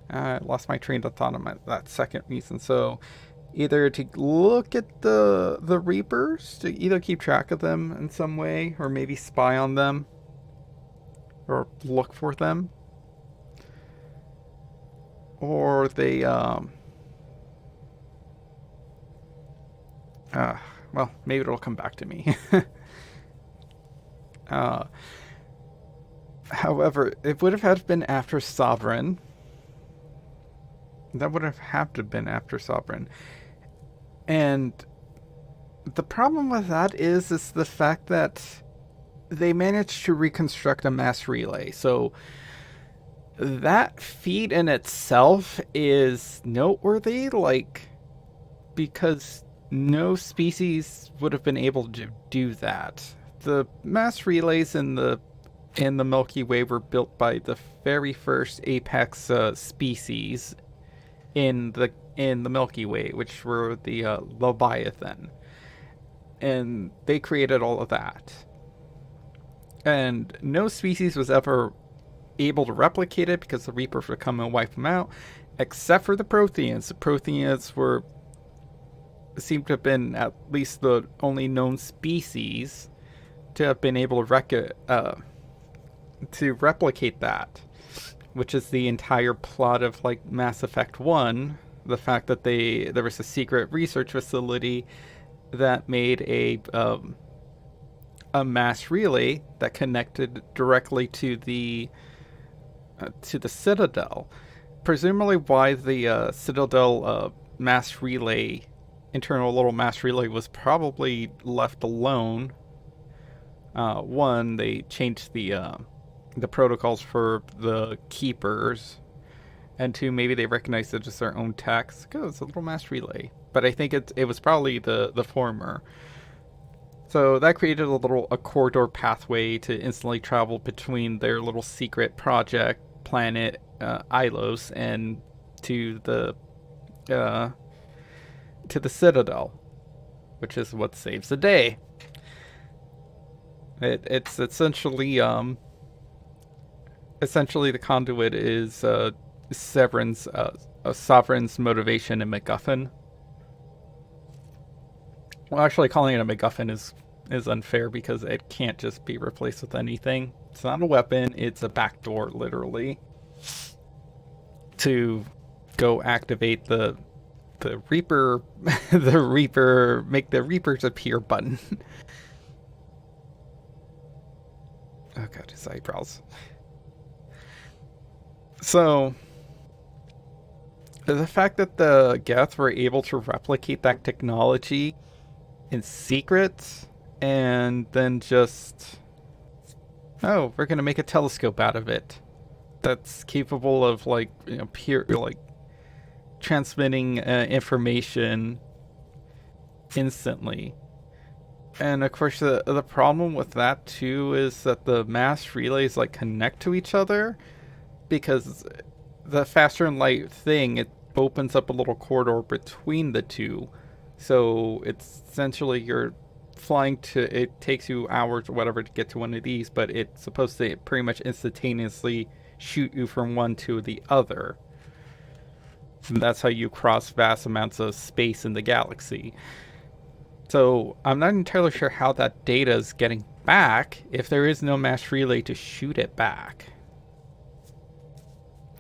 I lost my train of thought on that second reason. So either to look at the Reapers, to either keep track of them in some way, or maybe spy on them, or look for them, or they well, maybe it'll come back to me. However, it would have had to been after Sovereign. That would have had to have been after Sovereign. And the problem with that is the fact that they managed to reconstruct a mass relay. So that feat in itself is noteworthy, like, because no species would have been able to do that. The mass relays in the Milky Way were built by the very first apex species in the Milky Way, which were the Leviathan, and they created all of that. And no species was ever able to replicate it because the Reapers would come and wipe them out, except for the Protheans. The Protheans seem to have been at least the only known species to have been able to replicate that, which is the entire plot of like Mass Effect 1. The fact that there was a secret research facility that made a mass relay that connected directly to the Citadel. Presumably, why the Citadel mass relay, internal little mass relay, was probably left alone. One, they changed the protocols for the keepers, and two, maybe they recognized it as their own text. Oh, it's a little mass relay. But I think it was probably the former. So that created a corridor pathway to instantly travel between their little secret project planet Ilos and to the Citadel, which is what saves the day. It's essentially the conduit is Sovereign's motivation and MacGuffin. Well, actually, calling it a MacGuffin is unfair because it can't just be replaced with anything. It's not a weapon; it's a backdoor, literally, to go activate the Reaper, make the Reapers appear button. Oh god, his eyebrows. So, the fact that the Geth were able to replicate that technology in secret, and then just, oh, we're gonna make a telescope out of it that's capable of transmitting information instantly. And of course, the problem with that too is that the mass relays connect to each other, because the faster than light thing, it opens up a little corridor between the two. So it's essentially you're flying it takes you hours or whatever to get to one of these, but it's supposed to pretty much instantaneously shoot you from one to the other. And that's how you cross vast amounts of space in the galaxy. So I'm not entirely sure how that data is getting back if there is no mass relay to shoot it back.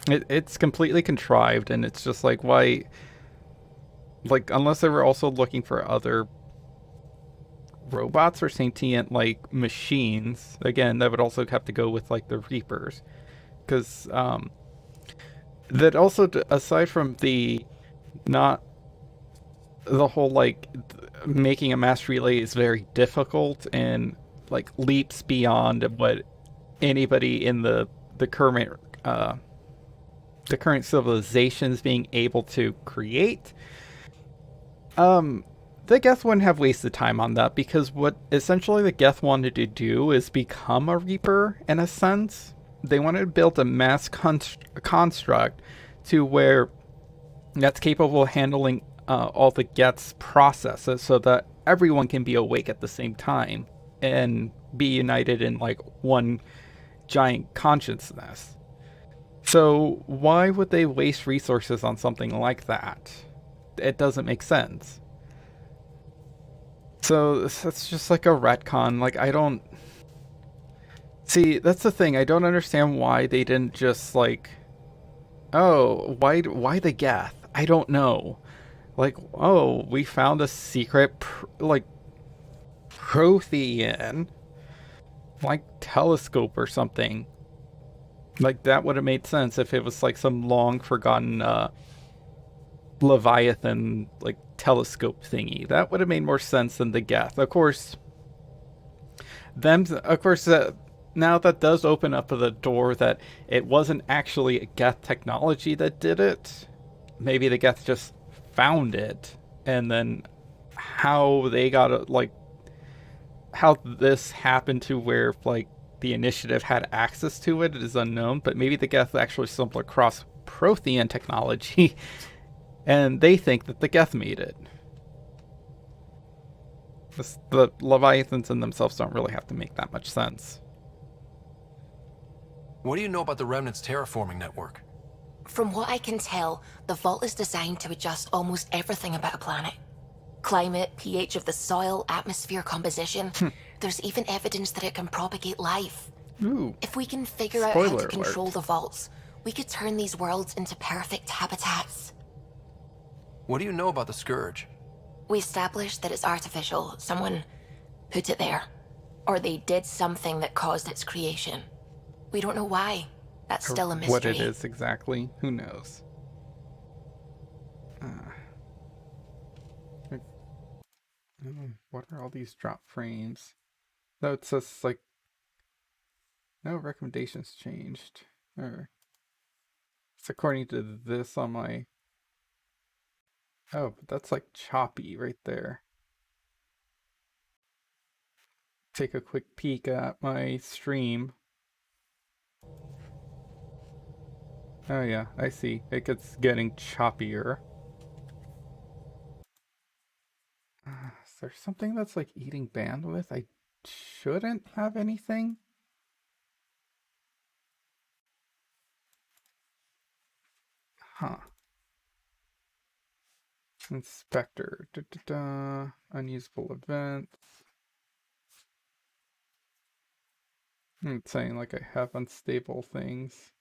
It's completely contrived, and it's just why, unless they were also looking for other robots or sentient machines, again, that would also have to go with the Reapers, because that also, aside from the whole making a mass relay is very difficult and like leaps beyond what anybody in the current the current civilizations being able to create. The Geth wouldn't have wasted time on that, because what essentially the Geth wanted to do is become a Reaper in a sense. They wanted to build a mass construct to where that's capable of handling all the Geth's processes, so that everyone can be awake at the same time and be united in like one giant consciousness. So why would they waste resources on something like that? It doesn't make sense. So that's just like a retcon. Like, I don't... See, that's the thing. I don't understand why they didn't just, like... Oh, why the Geth? I don't know. Like, oh, we found a secret, Prothean, like, telescope or something. Like, that would have made sense if it was, like, some long-forgotten, Leviathan, like, telescope thingy. That would have made more sense than the Geth. Of course, now that does open up the door that it wasn't actually a Geth technology that did it. Maybe the Geth just found it, and then how they got like how this happened to where like the initiative had access to it is unknown. But maybe the Geth actually stumbled across Prothean technology, and they think that the Geth made it. The Leviathans in themselves don't really have to make that much sense. What do you know about the Remnant's terraforming network? From what I can tell, the vault is designed to adjust almost everything about a planet. Climate, pH of the soil, atmosphere composition. There's even evidence that it can propagate life. Ooh. If we can figure out how Spoiler to control alert. the vaults, we could turn these worlds into perfect habitats. What do you know about the Scourge? We established that it's artificial. Someone put it there. Or they did something that caused its creation. We don't know why. That's still a mystery. What it is exactly, who knows? What are all these drop frames? No, it says like no recommendations changed. Or it's according to this on my... Oh, but that's like choppy right there. Take a quick peek at my stream. Oh yeah, I see. It gets getting choppier. Is there something that's like eating bandwidth? I shouldn't have anything. Huh. Inspector. Unusable events. It's saying like I have unstable things.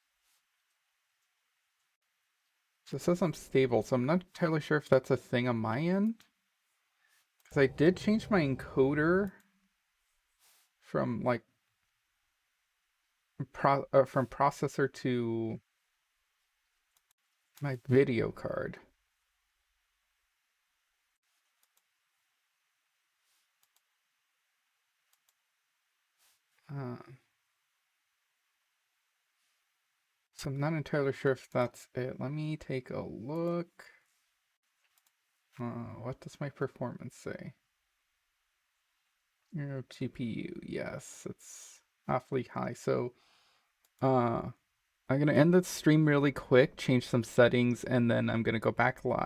So it says I'm stable, so I'm not entirely sure if that's a thing on my end. Because I did change my encoder from like from processor to my video card. So I'm not entirely sure if that's it. Let me take a look. What does my performance say? Your GPU, yes, it's awfully high. So I'm gonna end the stream really quick, change some settings, and then I'm gonna go back live.